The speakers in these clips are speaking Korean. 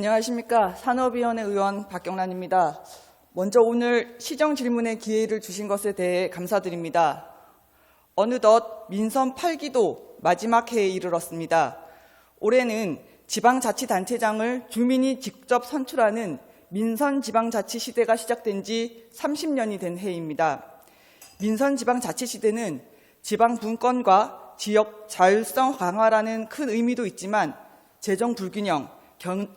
안녕하십니까. 산업위원회 의원 박경란입니다. 먼저 오늘 시정 질문의 기회를 주신 것에 대해 감사드립니다. 어느덧 민선 8기도 마지막 해에 이르렀습니다. 올해는 지방자치단체장을 주민이 직접 선출하는 민선지방자치 시대가 시작된 지 30년이 된 해입니다. 민선지방자치 시대는 지방 분권과 지역 자율성 강화라는 큰 의미도 있지만 재정 불균형,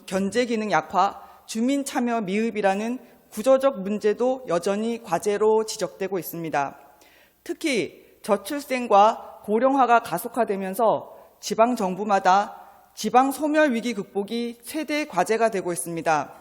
견제 기능 약화, 주민 참여 미흡이라는 구조적 문제도 여전히 과제로 지적되고 있습니다. 특히 저출생과 고령화가 가속화되면서 지방 정부마다 지방 소멸 위기 극복이 최대 과제가 되고 있습니다.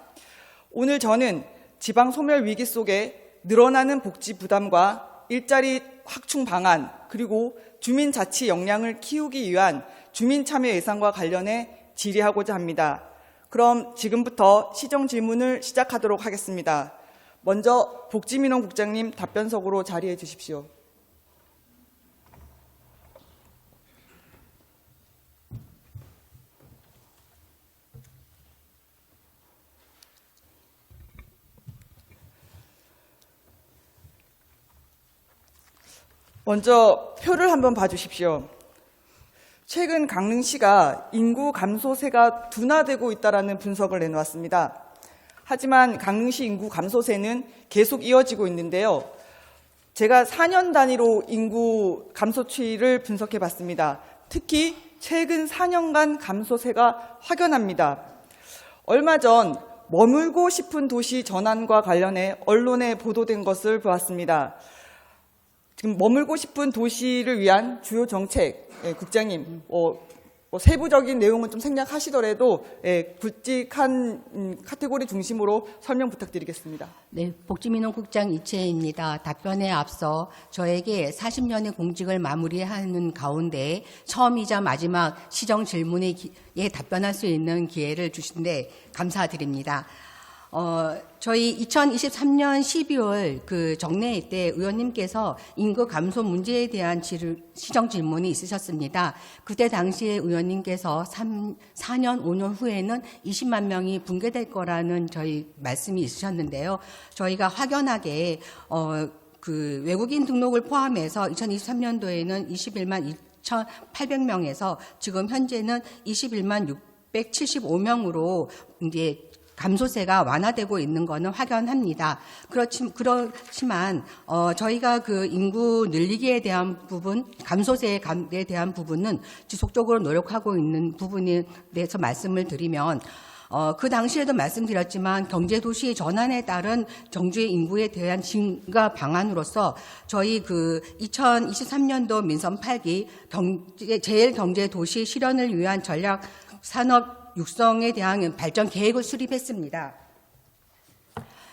오늘 저는 지방 소멸 위기 속에 늘어나는 복지 부담과 일자리 확충 방안, 그리고 주민 자치 역량을 키우기 위한 주민 참여 예산과 관련해 질의하고자 합니다. 그럼 지금부터 시정 질문을 시작하도록 하겠습니다. 먼저 복지민원 국장님 답변석으로 자리해 주십시오. 먼저 표를 한번 봐주십시오. 최근 강릉시가 인구 감소세가 둔화되고 있다는 분석을 내놓았습니다. 하지만 강릉시 인구 감소세는 계속 이어지고 있는데요. 제가 4년 단위로 인구 감소 추이를 분석해 봤습니다. 특히 최근 4년간 감소세가 확연합니다. 얼마 전 머물고 싶은 도시 전환과 관련해 언론에 보도된 것을 보았습니다. 지금 머물고 싶은 도시를 위한 주요 정책, 국장님, 세부적인 내용은 좀 생략하시더라도 굵직한 카테고리 중심으로 설명 부탁드리겠습니다. 네, 복지민원국장 이채입니다. 답변에 앞서 저에게 40년의 공직을 마무리하는 가운데 처음이자 마지막 시정 질문에 답변할 수 있는 기회를 주신데 감사드립니다. 저희 2023년 12월 그 정례회 때 의원님께서 인구 감소 문제에 대한 시정 질문이 있으셨습니다. 그때 당시에 의원님께서 4년, 5년 후에는 20만 명이 붕괴될 거라는 저희 말씀이 있으셨는데요. 저희가 확연하게 그 외국인 등록을 포함해서 2023년도에는 21만 2,800명에서 지금 현재는 21만 675명으로 이제 감소세가 완화되고 있는 것은 확연합니다. 그렇지만 저희가 그 인구 늘리기에 대한 부분, 감소세에 대한 부분은 지속적으로 노력하고 있는 부분에 대해서 말씀을 드리면 그 당시에도 말씀드렸지만 경제도시 전환에 따른 정주의 인구에 대한 증가 방안으로서 저희 그 2023년도 민선 8기 제일경제도시 실현을 위한 전략 산업 육성에 대한 발전 계획을 수립했습니다.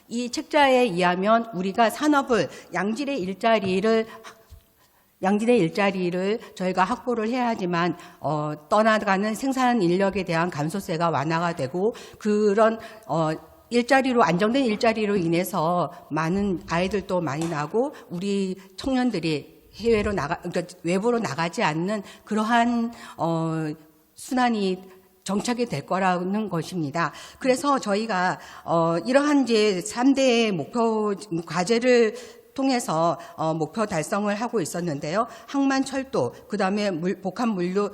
이 책자에 의하면 우리가 산업을 양질의 일자리를 저희가 확보를 해야 하지만 떠나가는 생산 인력에 대한 감소세가 완화가 되고 그런 안정된 일자리로 인해서 많은 아이들도 많이 나고 우리 청년들이 그러니까 외부로 나가지 않는 그러한 순환이 정착이 될 거라는 것입니다. 그래서 저희가 이러한 이제 3대의 과제를 통해서 목표 달성을 하고 있었는데요. 항만철도, 그다음에 복합물류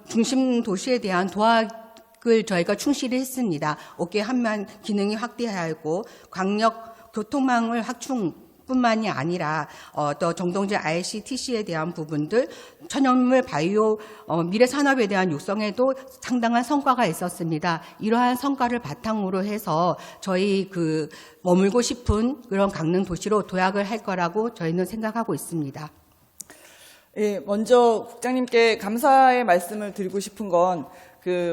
중심 도시에 대한 도학을 저희가 충실히 했습니다. 어깨 한만 기능이 확대하고 광역 교통망을 확충 뿐만이 아니라 또 정동진 ICTC에 대한 부분들, 천연물 바이오 미래 산업에 대한 육성에도 상당한 성과가 있었습니다. 이러한 성과를 바탕으로 해서 저희 그 머물고 싶은 그런 강릉 도시로 도약을 할 거라고 저희는 생각하고 있습니다. 예, 먼저 국장님께 감사의 말씀을 드리고 싶은 건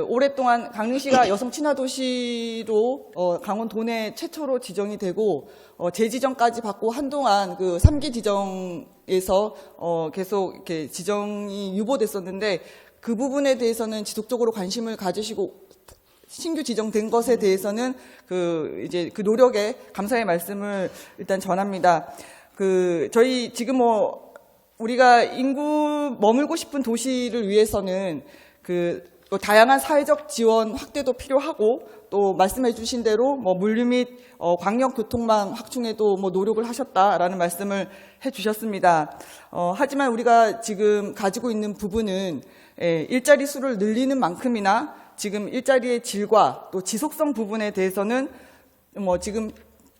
오랫동안 강릉시가 여성 친화 도시로 강원 도내 최초로 지정이 되고 재지정까지 받고 한동안 그 3기 지정에서 계속 이렇게 지정이 유보됐었는데 그 부분에 대해서는 지속적으로 관심을 가지시고 신규 지정된 것에 대해서는 이제 그 노력에 감사의 말씀을 일단 전합니다. 저희 지금 우리가 인구 머물고 싶은 도시를 위해서는 또 다양한 사회적 지원 확대도 필요하고 또 말씀해 주신 대로 뭐 물류 및 광역 교통망 확충에도 뭐 노력을 하셨다라는 말씀을 해 주셨습니다. 하지만 우리가 지금 가지고 있는 부분은 일자리 수를 늘리는 만큼이나 지금 일자리의 질과 또 지속성 부분에 대해서는 뭐 지금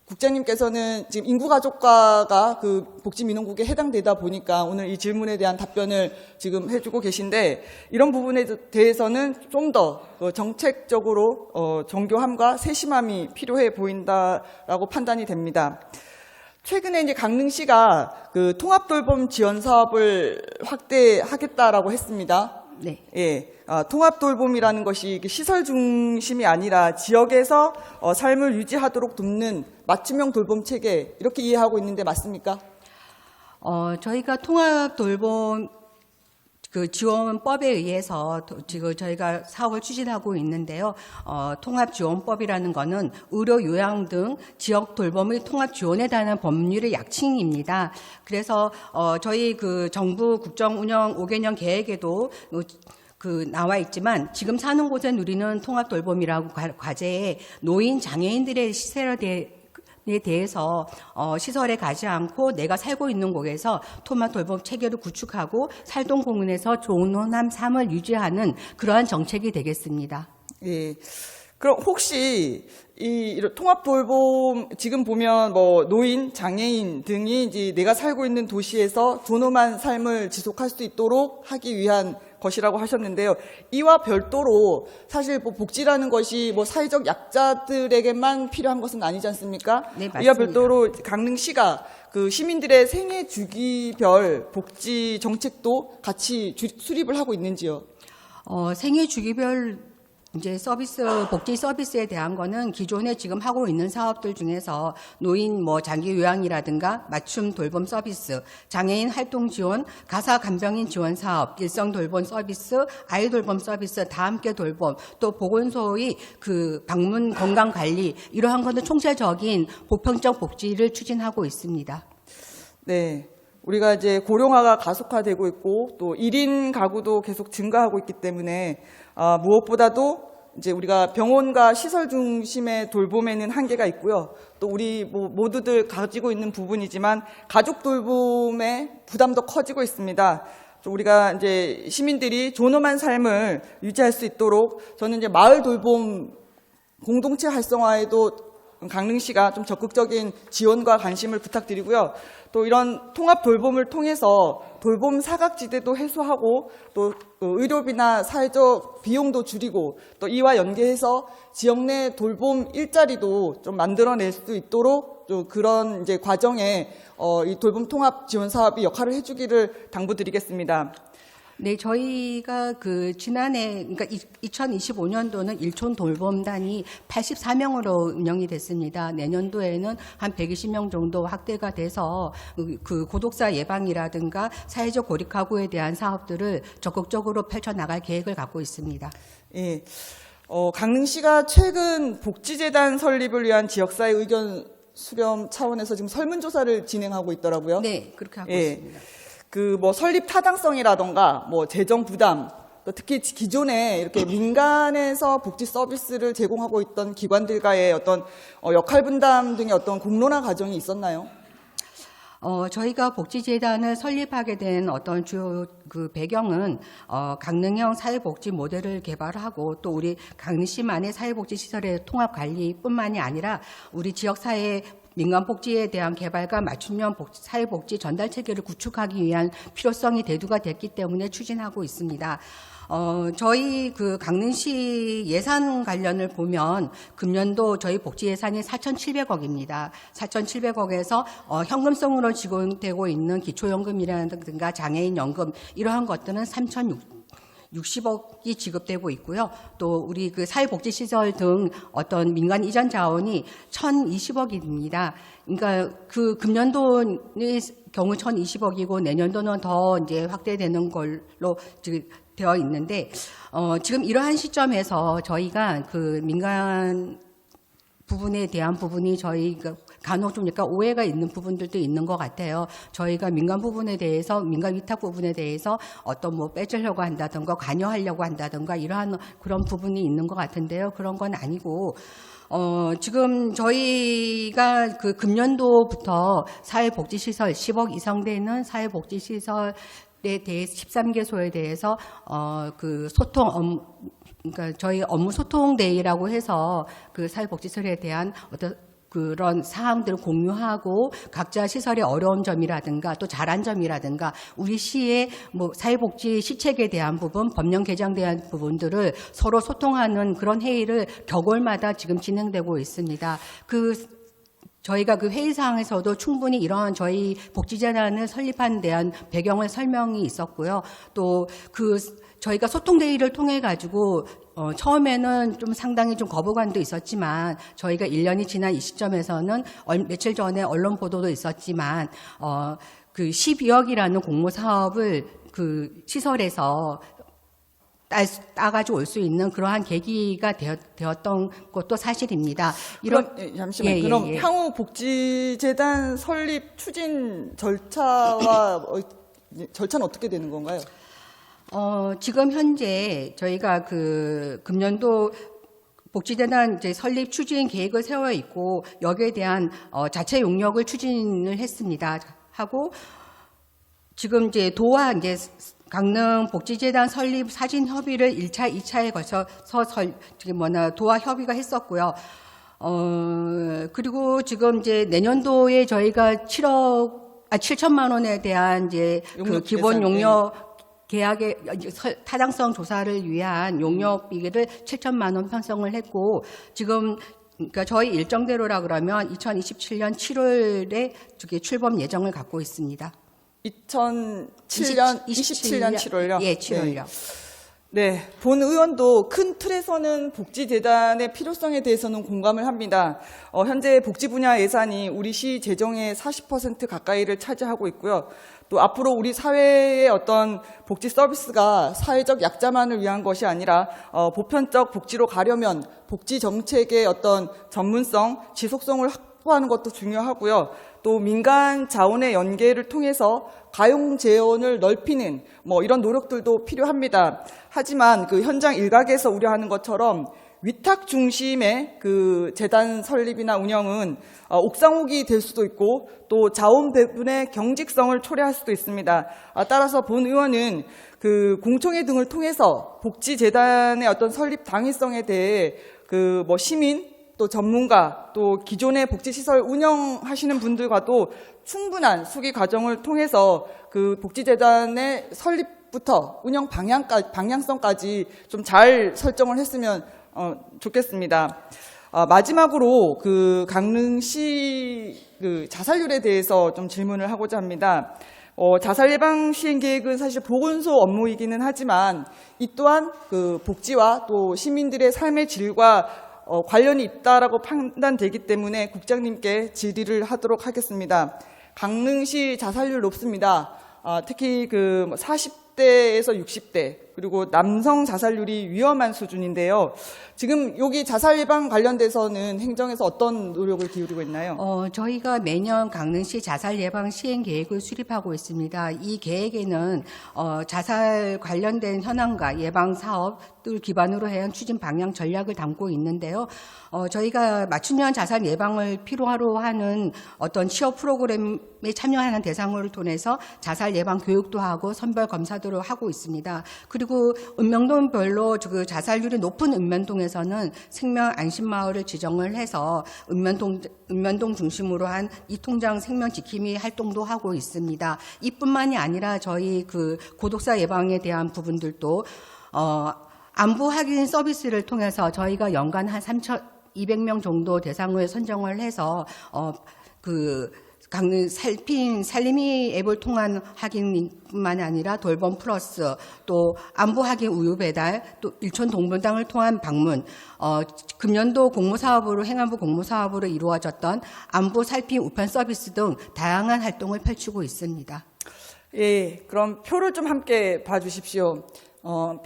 국장님께서는 지금 인구가족과가 그 복지민원국에 해당되다 보니까 오늘 이 질문에 대한 답변을 지금 해주고 계신데 이런 부분에 대해서는 좀 더 정책적으로 정교함과 세심함이 필요해 보인다라고 판단이 됩니다. 최근에 이제 강릉시가 그 통합돌봄 지원 사업을 확대하겠다라고 했습니다. 네. 예, 통합돌봄이라는 것이 시설 중심이 아니라 지역에서 삶을 유지하도록 돕는 맞춤형 돌봄 체계 이렇게 이해하고 있는데 맞습니까? 저희가 통합돌봄 그 지원법에 의해서 지금 저희가 사업을 추진하고 있는데요. 통합지원법이라는 것은 의료, 요양 등 지역 돌봄의 통합 지원에 대한 법률의 약칭입니다. 그래서 저희 그 정부 국정운영 5개년 계획에도 나와 있지만 지금 사는 곳에 누리는 통합돌봄이라고 과제에 노인, 장애인들의 시설에 대해서 시설에 가지 않고 내가 살고 있는 곳에서 통합돌봄 체계를 구축하고 살동공원에서 좋은 삶을 유지하는 그러한 정책이 되겠습니다. 예. 그럼 혹시 이 통합돌봄 지금 보면 뭐 노인, 장애인 등이 이제 내가 살고 있는 도시에서 존엄한 삶을 지속할 수 있도록 하기 위한 것이라고 하셨는데요. 이와 별도로 사실 뭐 복지라는 것이 뭐 사회적 약자들에게만 필요한 것은 아니지 않습니까? 네, 맞습니다. 이와 별도로 강릉시가 그 시민들의 생애 주기별 복지 정책도 같이 수립을 하고 있는지요? 생애 주기별 이제 복지 서비스에 대한 거는 기존에 지금 하고 있는 사업들 중에서 노인 장기 요양이라든가 맞춤 돌봄 서비스, 장애인 활동 지원, 가사 간병인 지원 사업, 일성 돌봄 서비스, 아이 돌봄 서비스, 다 함께 돌봄, 또 보건소의 그 방문 건강 관리 이러한 것은 총체적인 보편적 복지를 추진하고 있습니다. 네. 우리가 이제 고령화가 가속화되고 있고 또 1인 가구도 계속 증가하고 있기 때문에 무엇보다도 이제 우리가 병원과 시설 중심의 돌봄에는 한계가 있고요. 또 우리 모두들 가지고 있는 부분이지만 가족 돌봄의 부담도 커지고 있습니다. 우리가 이제 시민들이 존엄한 삶을 유지할 수 있도록 저는 이제 마을 돌봄 공동체 활성화에도 강릉시가 좀 적극적인 지원과 관심을 부탁드리고요. 또 이런 통합 돌봄을 통해서 돌봄 사각지대도 해소하고 또 의료비나 사회적 비용도 줄이고 또 이와 연계해서 지역 내 돌봄 일자리도 좀 만들어낼 수 있도록 좀 그런 이제 과정에 이 돌봄 통합 지원 사업이 역할을 해주기를 당부드리겠습니다. 네, 저희가 지난해, 그러니까 2025년도는 일촌 돌봄단이 84명으로 운영이 됐습니다. 내년도에는 한 120명 정도 확대가 돼서 그 고독사 예방이라든가 사회적 고립 가구에 대한 사업들을 적극적으로 펼쳐나갈 계획을 갖고 있습니다. 예. 강릉시가 최근 복지재단 설립을 위한 지역사회 의견 수렴 차원에서 지금 설문조사를 진행하고 있더라고요. 네, 그렇게 하고 예. 있습니다. 설립 타당성이라던가 재정 부담, 또 특히 기존에 이렇게 민간에서 복지 서비스를 제공하고 있던 기관들과의 어떤 역할 분담 등의 어떤 공론화 과정이 있었나요? 저희가 복지재단을 설립하게 된 어떤 주요 배경은 강릉형 사회복지 모델을 개발하고 또 우리 강릉시만의 사회복지시설의 통합 관리뿐만이 아니라 우리 지역사회 민간복지에 대한 개발과 맞춤형 사회복지 전달 체계를 구축하기 위한 필요성이 대두가 됐기 때문에 추진하고 있습니다. 저희 강릉시 예산 관련을 보면 금년도 저희 복지 예산이 4,700억입니다. 4,700억에서 현금성으로 지급되고 있는 기초연금이라든가 장애인 연금 이러한 것들은 3,060억이 지급되고 있고요. 또 우리 사회복지시설 등 어떤 민간 이전 자원이 1,020억입니다. 그러니까 금년도의 경우 1,020억이고 내년도는 더 이제 확대되는 걸로 지금 되어 있는데 지금 이러한 시점에서 저희가 민간 부분에 대한 부분이 저희 간혹 좀 약간 오해가 있는 부분들도 있는 것 같아요. 저희가 민간 부분에 대해서, 민간 위탁 부분에 대해서 어떤 뭐 빼주려고 한다든가 관여하려고 한다든가 이러한 그런 부분이 있는 것 같은데요. 그런 건 아니고, 지금 저희가 그 금년도부터 사회복지시설 10억 이상 되는 사회복지시설에 대해 13개소에 대해서 그 소통 그러니까 저희 업무 소통 데이라고 해서 그 사회복지시설에 대한 어떤 그런 사항들을 공유하고 각자 시설의 어려운 점이라든가 또 잘한 점이라든가 우리 시의 뭐 사회복지 시책에 대한 부분, 법령 개정에 대한 부분들을 서로 소통하는 그런 회의를 격월마다 지금 진행되고 있습니다. 저희가 그 회의사항에서도 충분히 이러한 저희 복지재단을 설립한 대한 배경을 설명이 있었고요. 또 저희가 소통대회를 통해 가지고 처음에는 좀 상당히 좀 거부감도 있었지만 저희가 1년이 지난 이 시점에서는 며칠 전에 언론 보도도 있었지만 그 12억이라는 공모 사업을 그 시설에서 따가지고 올 수 있는 그러한 계기가 되었던 것도 사실입니다. 잠시만요. 그럼 향후 복지재단 설립 추진 절차와 절차는 어떻게 되는 건가요? 지금 현재 저희가 그 금년도 복지재단 이제 설립 추진 계획을 세워 있고 여기에 대한 자체 용역을 추진을 했습니다. 하고 지금 이제 도와 이제 강릉 복지재단 설립 사진 협의를 1차, 2차에 걸쳐서 도와 협의가 했었고요. 그리고 지금 이제 내년도에 저희가 7천만 원에 대한 이제 그 기본 용역 계약의 타당성 조사를 위한 용역비를 7천만 원 편성을 했고 지금 그러니까 저희 일정대로라 그러면 2027년 7월에 출범 예정을 갖고 있습니다. 27년 7월요? 예, 7월요. 네, 본 의원도 큰 틀에서는 복지재단의 필요성에 대해서는 공감을 합니다. 현재 복지 분야 예산이 우리 시 재정의 40% 가까이를 차지하고 있고요. 또 앞으로 우리 사회의 어떤 복지 서비스가 사회적 약자만을 위한 것이 아니라 보편적 복지로 가려면 복지 정책의 어떤 전문성, 지속성을 확보하는 것도 중요하고요. 또 민간 자원의 연계를 통해서 가용 재원을 넓히는 이런 노력들도 필요합니다. 하지만 그 현장 일각에서 우려하는 것처럼 위탁 중심의 그 재단 설립이나 운영은 옥상옥이 될 수도 있고 또 자원 배분의 경직성을 초래할 수도 있습니다. 따라서 본 의원은 그 공청회 등을 통해서 복지재단의 어떤 설립 당위성에 대해 시민 또 전문가 또 기존의 복지시설 운영하시는 분들과도 충분한 수기 과정을 통해서 그 복지재단의 설립부터 운영 방향성까지 좀 잘 설정을 했으면 좋겠습니다. 마지막으로 그 강릉시 그 자살률에 대해서 좀 질문을 하고자 합니다. 자살 예방 시행 계획은 사실 보건소 업무이기는 하지만 이 또한 그 복지와 또 시민들의 삶의 질과 관련이 있다라고 판단되기 때문에 국장님께 질의를 하도록 하겠습니다. 강릉시 자살률 높습니다. 특히 그 40대에서 60대 그리고 남성 자살률이 위험한 수준인데요. 지금 여기 자살 예방 관련돼서는 행정에서 어떤 노력을 기울이고 있나요? 저희가 매년 강릉시 자살 예방 시행 계획을 수립하고 있습니다. 이 계획에는 자살 관련된 현황과 예방 사업을 기반으로 한 추진 방향 전략을 담고 있는데요. 저희가 맞춤형 자살 예방을 필요로 하는 어떤 취업 프로그램에 참여하는 대상을 통해서 자살 예방 교육도 하고 선별 검사도 하고 있습니다. 그리고 읍면동별로 그 자살률이 높은 읍면동에서는 생명 안심마을을 지정을 해서 읍면동 중심으로 한 이통장 생명 지킴이 활동도 하고 있습니다. 이뿐만이 아니라 저희 그 고독사 예방에 대한 부분들도 안부 확인 서비스를 통해서 저희가 연간 한 3,200명 정도 대상을 선정을 해서 강릉 살림이 앱을 통한 확인뿐만 아니라 돌봄 플러스 또 안부 확인 우유 배달 또 일촌 동분당을 통한 방문 금년도 공모사업으로 행안부 공모사업으로 이루어졌던 안부 살핌 우편 서비스 등 다양한 활동을 펼치고 있습니다. 예, 그럼 표를 좀 함께 봐주십시오.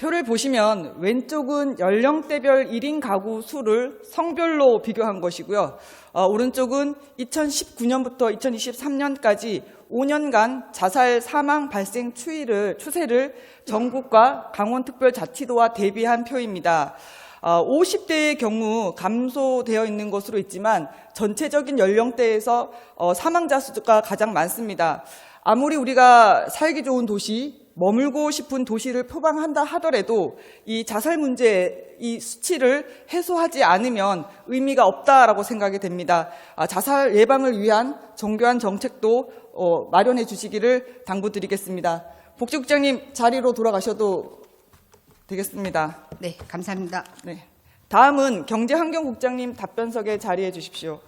표를 보시면 왼쪽은 연령대별 1인 가구 수를 성별로 비교한 것이고요. 오른쪽은 2019년부터 2023년까지 5년간 자살 사망 발생 추세를 전국과 강원특별자치도와 대비한 표입니다. 50대의 경우 감소되어 있는 것으로 있지만 전체적인 연령대에서 사망자 수가 가장 많습니다. 아무리 우리가 살기 좋은 도시, 머물고 싶은 도시를 표방한다 하더라도 이 자살 문제, 이 수치를 해소하지 않으면 의미가 없다라고 생각이 됩니다. 자살 예방을 위한 정교한 정책도 마련해 주시기를 당부드리겠습니다. 복지국장님 자리로 돌아가셔도 되겠습니다. 네, 감사합니다. 네. 다음은 경제환경국장님 답변석에 자리해 주십시오.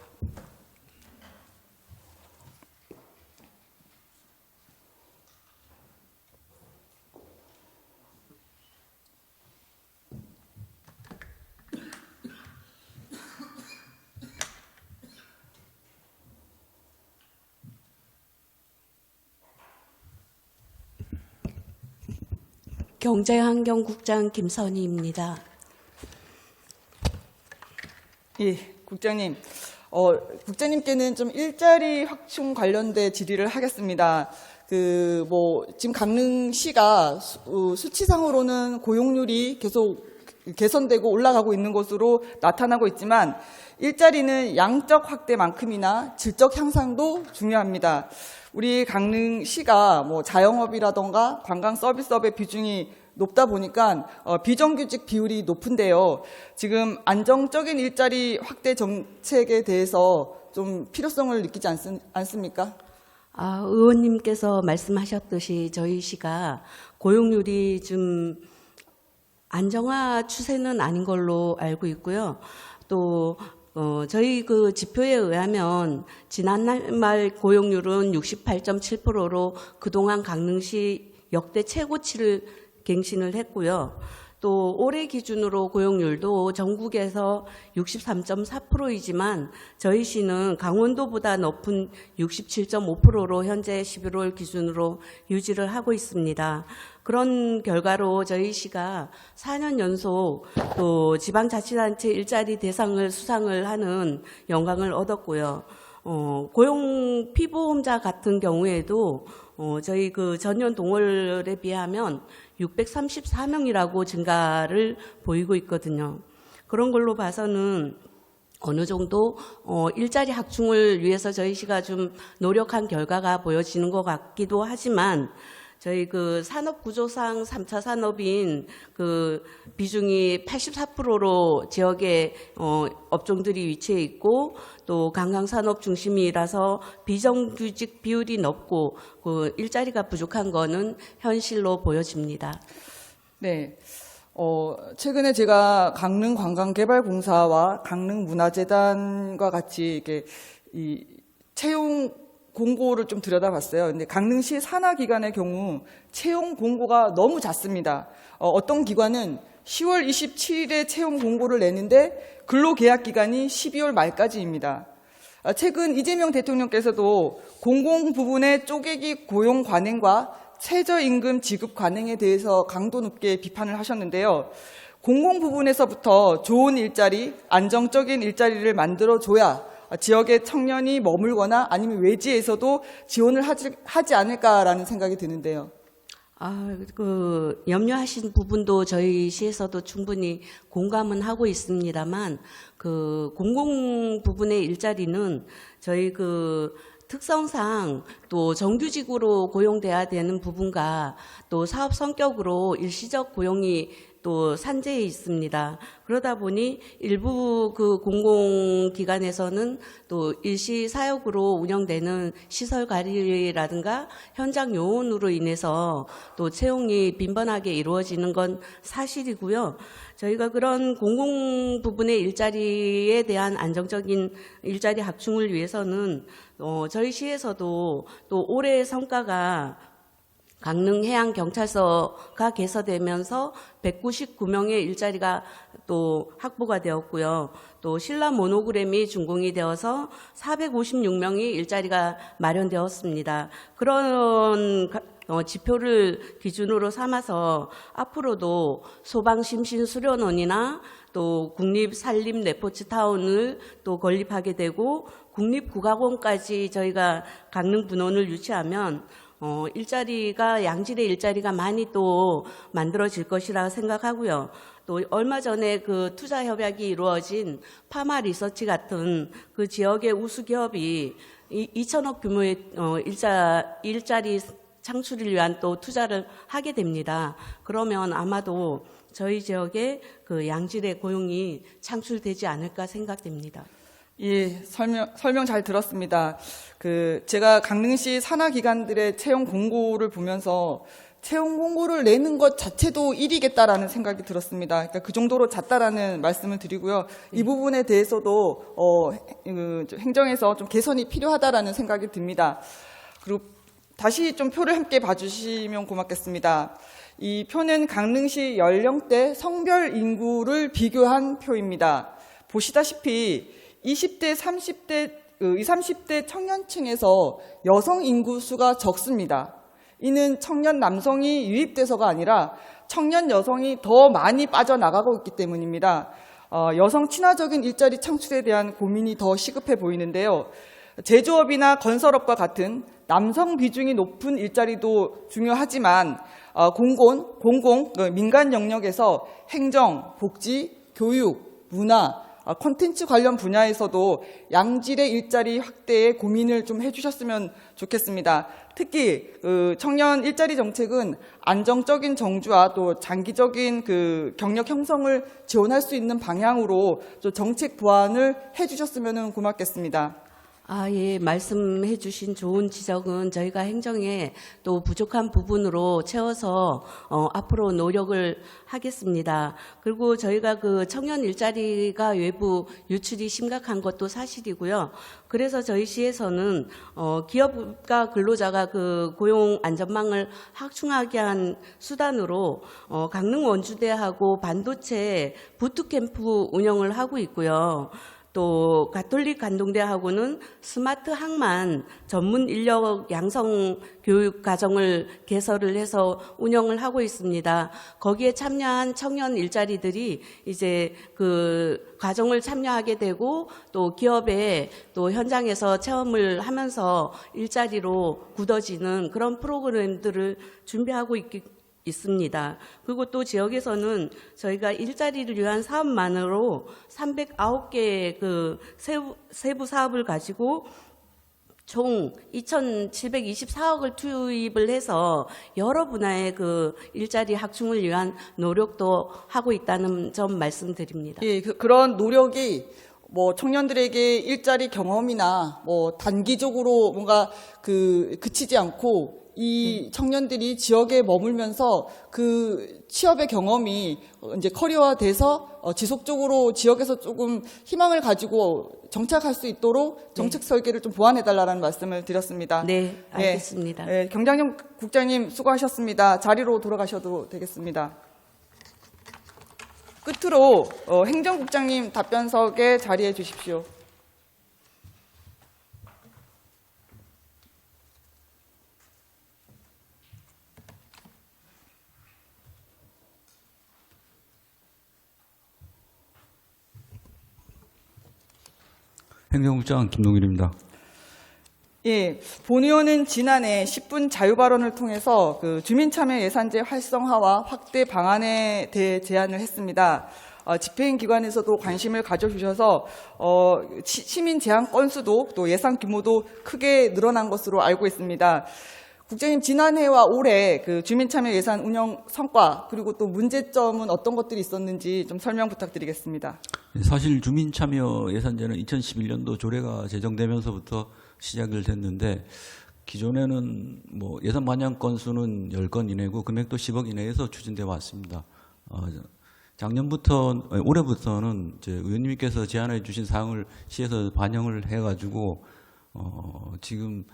경제환경국장 김선희입니다. 예, 국장님. 국장님께는 좀 일자리 확충 관련된 질의를 하겠습니다. 지금 강릉시가 수치상으로는 고용률이 계속 개선되고 올라가고 있는 것으로 나타나고 있지만 일자리는 양적 확대만큼이나 질적 향상도 중요합니다. 우리 강릉시가 자영업이라던가 관광 서비스업의 비중이 높다 보니까 비정규직 비율이 높은데요. 지금 안정적인 일자리 확대 정책에 대해서 좀 필요성을 느끼지 않습니까? 의원님께서 말씀하셨듯이 저희 시가 고용률이 좀 안정화 추세는 아닌 걸로 알고 있고요. 또 저희 그 지표에 의하면 지난달 말 고용률은 68.7%로 그동안 강릉시 역대 최고치를 갱신을 했고요. 또 올해 기준으로 고용률도 전국에서 63.4%이지만 저희 시는 강원도보다 높은 67.5%로 현재 11월 기준으로 유지를 하고 있습니다. 그런 결과로 저희 시가 4년 연속 또 지방자치단체 일자리 대상을 수상을 하는 영광을 얻었고요. 고용 피보험자 같은 경우에도 저희 그 전년 동월에 비하면 634명이라고 증가를 보이고 있거든요. 그런 걸로 봐서는 어느 정도 일자리 확충을 위해서 저희 시가 좀 노력한 결과가 보여지는 것 같기도 하지만 저희 그 산업구조상 3차 산업인 그 비중이 84%로 지역의 업종들이 위치해 있고 또 관광산업 중심이라서 비정규직 비율이 높고 그 일자리가 부족한 거는 현실로 보여집니다. 네. 최근에 제가 강릉관광개발공사와 강릉문화재단과 같이 이렇게 이 채용 공고를 좀 들여다봤어요. 근데 강릉시 산하기관의 경우 채용 공고가 너무 잦습니다. 어떤 기관은 10월 27일에 채용 공고를 내는데 근로계약 기간이 12월 말까지입니다. 최근 이재명 대통령께서도 공공 부분의 쪼개기 고용 관행과 최저임금 지급 관행에 대해서 강도 높게 비판을 하셨는데요. 공공 부분에서부터 좋은 일자리, 안정적인 일자리를 만들어줘야 지역의 청년이 머물거나 아니면 외지에서도 지원을 하지 않을까라는 생각이 드는데요. 염려하신 부분도 저희 시에서도 충분히 공감은 하고 있습니다만, 공공 부분의 일자리는 저희 특성상 또 정규직으로 고용돼야 되는 부분과 또 사업 성격으로 일시적 고용이 또 산재해 있습니다. 그러다 보니 일부 공공기관에서는 또 일시 사역으로 운영되는 시설 관리라든가 현장 요원으로 인해서 또 채용이 빈번하게 이루어지는 건 사실이고요. 저희가 그런 공공 부분의 일자리에 대한 안정적인 일자리 확충을 위해서는 저희 시에서도 또 올해 성과가 강릉해양경찰서가 개설되면서 199명의 일자리가 또 확보가 되었고요. 또 신라 모노그램이 준공이 되어서 456명의 일자리가 마련되었습니다. 그런 지표를 기준으로 삼아서 앞으로도 소방심신수련원이나 또 국립산림 레포츠타운을 또 건립하게 되고 국립국악원까지 저희가 강릉 분원을 유치하면 일자리가 양질의 일자리가 많이 또 만들어질 것이라 생각하고요. 또 얼마 전에 그 투자 협약이 이루어진 파마 리서치 같은 그 지역의 우수 기업이 2천억 규모의 일자리 창출을 위한 또 투자를 하게 됩니다. 그러면 아마도 저희 지역에 그 양질의 고용이 창출되지 않을까 생각됩니다. 예, 설명 잘 들었습니다. 제가 강릉시 산하기관들의 채용 공고를 보면서 채용 공고를 내는 것 자체도 일이겠다라는 생각이 들었습니다. 그러니까 그 정도로 잦다라는 말씀을 드리고요. 이 부분에 대해서도 행정에서 좀 개선이 필요하다라는 생각이 듭니다. 그리고 다시 좀 표를 함께 봐주시면 고맙겠습니다. 이 표는 강릉시 연령대 성별 인구를 비교한 표입니다. 보시다시피 20대, 30대 청년층에서 여성 인구 수가 적습니다. 이는 청년 남성이 유입돼서가 아니라 청년 여성이 더 많이 빠져나가고 있기 때문입니다. 여성 친화적인 일자리 창출에 대한 고민이 더 시급해 보이는데요. 제조업이나 건설업과 같은 남성 비중이 높은 일자리도 중요하지만 공공, 민간 영역에서 행정, 복지, 교육, 문화, 콘텐츠 관련 분야에서도 양질의 일자리 확대에 고민을 좀 해주셨으면 좋겠습니다. 특히 청년 일자리 정책은 안정적인 정주와 또 장기적인 경력 형성을 지원할 수 있는 방향으로 또 정책 보완을 해주셨으면 고맙겠습니다. 예, 말씀해 주신 좋은 지적은 저희가 행정에 또 부족한 부분으로 채워서 앞으로 노력을 하겠습니다. 그리고 저희가 그 청년 일자리가 외부 유출이 심각한 것도 사실이고요. 그래서 저희 시에서는 기업과 근로자가 그 고용 안전망을 확충하게 한 수단으로 강릉 원주대하고 반도체 부트캠프 운영을 하고 있고요. 또 가톨릭 간동대하고는 스마트 항만 전문 인력 양성 교육 과정을 개설을 해서 운영을 하고 있습니다. 거기에 참여한 청년 일자리들이 이제 그 과정을 참여하게 되고 또 기업에 또 현장에서 체험을 하면서 일자리로 굳어지는 그런 프로그램들을 준비하고 있습니다. 그리고 또 지역에서는 저희가 일자리를 위한 사업만으로 309개의 그 세부 사업을 가지고 총 2,724억을 투입을 해서 여러 분야의 그 일자리 확충을 위한 노력도 하고 있다는 점 말씀드립니다. 예, 그런 노력이 청년들에게 일자리 경험이나 단기적으로 뭔가 그치지 않고 이 청년들이 지역에 머물면서 그 취업의 경험이 이제 커리어화돼서 지속적으로 지역에서 조금 희망을 가지고 정착할 수 있도록 정책 설계를 좀 보완해달라는 말씀을 드렸습니다. 네, 알겠습니다. 네, 경장용 국장님 수고하셨습니다. 자리로 돌아가셔도 되겠습니다. 끝으로 행정국장님 답변석에 자리해 주십시오. 행정국장 김동일입니다. 예, 본 의원은 지난해 10분 자유발언을 통해서 주민참여 예산제 활성화와 확대 방안에 대해 제안을 했습니다. 집행기관에서도 관심을 가져주셔서 시민 제안 건수도 또 예산 규모도 크게 늘어난 것으로 알고 있습니다. 국장님, 지난해와 올해 주민참여 예산 운영 성과 그리고 또 문제점은 어떤 것들이 있었는지 좀 설명 부탁드리겠습니다. 사실 주민참여 예산제는 2011년도 조례가 제정되면서부터 시작을 됐는데 기존에는 예산 반영 건수는 10건 이내고 금액도 10억 이내에서 추진되어 왔습니다. 올해부터는 이제 의원님께서 제안해 주신 사항을 시에서 반영을 해가지고 지금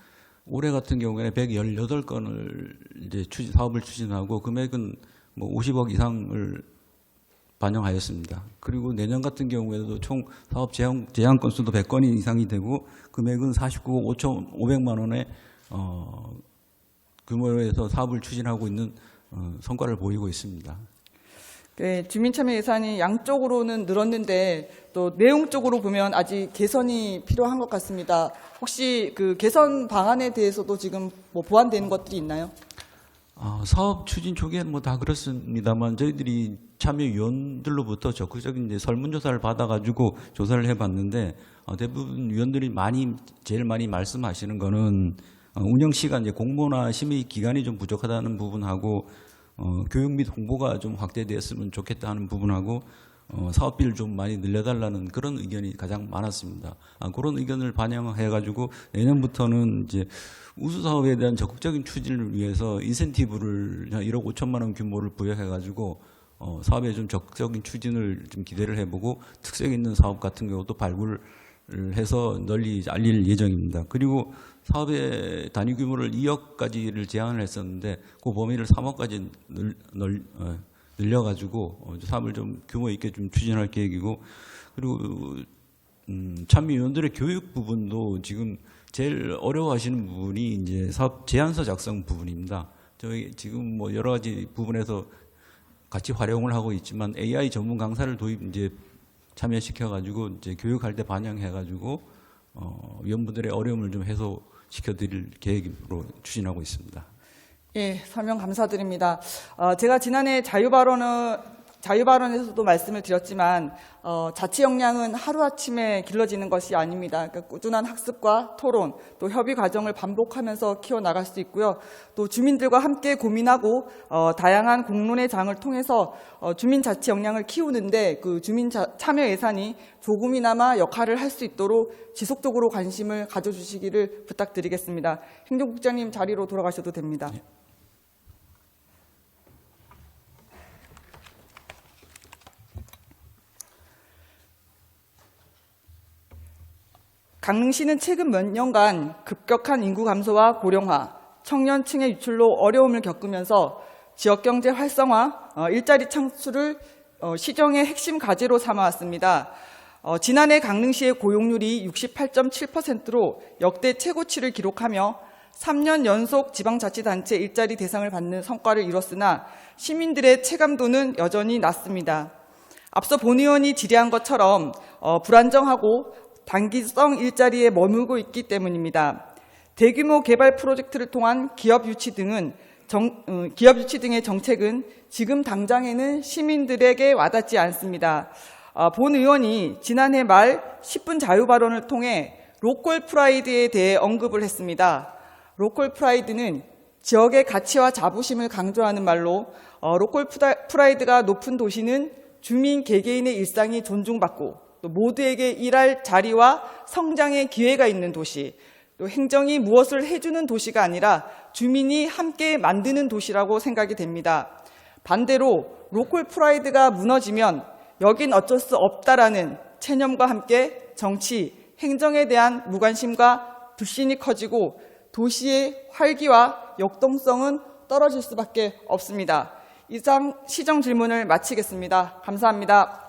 올해 같은 경우에 118건을 이제 사업을 추진하고 금액은 50억 이상을 반영하였습니다. 그리고 내년 같은 경우에도 총 사업 제한 건수도 100건 이상이 되고 금액은 49억 5,500만 원의 규모에서 사업을 추진하고 있는 성과를 보이고 있습니다. 네, 주민참여 예산이 양쪽으로는 늘었는데 또 내용적으로 보면 아직 개선이 필요한 것 같습니다. 혹시 그 개선 방안에 대해서도 지금 뭐 보완되는 것들이 있나요? 사업 추진 초기에는 뭐 다 그렇습니다만 저희들이 참여위원들로부터 적극적인 이제 설문조사를 받아가지고 조사를 해봤는데 대부분 위원들이 제일 많이 말씀하시는 거는 운영 시간, 이제 공모나 심의 기간이 좀 부족하다는 부분하고 교육 및 홍보가 좀 확대되었으면 좋겠다 하는 부분하고 사업비를 좀 많이 늘려달라는 그런 의견이 가장 많았습니다. 그런 의견을 반영해가지고 내년부터는 이제 우수 사업에 대한 적극적인 추진을 위해서 인센티브를 1억 5천만 원 규모를 부여해가지고 사업에 좀 적극적인 추진을 좀 기대를 해보고 특색 있는 사업 같은 경우도 발굴을 해서 널리 알릴 예정입니다. 그리고 사업의 단위 규모를 2억까지를 제한을 했었는데 그 범위를 3억까지 늘려가지고 사업을 좀 규모 있게 좀 추진할 계획이고, 그리고 참여위원들의 교육 부분도 지금 제일 어려워하시는 부분이 이제 사업 제안서 작성 부분입니다. 저희 지금 뭐 여러 가지 부분에서 같이 활용을 하고 있지만 AI 전문 강사를 이제 참여시켜가지고 이제 교육할 때 반영해가지고 위원분들의 어려움을 좀 해소시켜드릴 계획으로 추진하고 있습니다. 예, 설명 감사드립니다. 제가 지난해 자유발언에서도 말씀을 드렸지만 자치 역량은 하루아침에 길러지는 것이 아닙니다. 그러니까 꾸준한 학습과 토론, 또 협의 과정을 반복하면서 키워나갈 수 있고요. 또 주민들과 함께 고민하고 다양한 공론의 장을 통해서 주민 자치 역량을 키우는데 그 주민 참여 예산이 조금이나마 역할을 할 수 있도록 지속적으로 관심을 가져주시기를 부탁드리겠습니다. 행정국장님 자리로 돌아가셔도 됩니다. 네. 강릉시는 최근 몇 년간 급격한 인구 감소와 고령화, 청년층의 유출로 어려움을 겪으면서 지역경제 활성화, 일자리 창출을 시정의 핵심 과제로 삼아왔습니다. 지난해 강릉시의 고용률이 68.7%로 역대 최고치를 기록하며 3년 연속 지방자치단체 일자리 대상을 받는 성과를 이뤘으나 시민들의 체감도는 여전히 낮습니다. 앞서 본 의원이 질의한 것처럼 불안정하고 단기성 일자리에 머물고 있기 때문입니다. 대규모 개발 프로젝트를 통한 기업 유치 등의 정책은 지금 당장에는 시민들에게 와닿지 않습니다. 본 의원이 지난해 말 10분 자유 발언을 통해 로컬 프라이드에 대해 언급을 했습니다. 로컬 프라이드는 지역의 가치와 자부심을 강조하는 말로 로컬 프라이드가 높은 도시는 주민 개개인의 일상이 존중받고 또 모두에게 일할 자리와 성장의 기회가 있는 도시, 또 행정이 무엇을 해주는 도시가 아니라 주민이 함께 만드는 도시라고 생각이 됩니다. 반대로 로컬 프라이드가 무너지면 여긴 어쩔 수 없다라는 체념과 함께 정치, 행정에 대한 무관심과 불신이 커지고 도시의 활기와 역동성은 떨어질 수밖에 없습니다. 이상 시정 질문을 마치겠습니다. 감사합니다.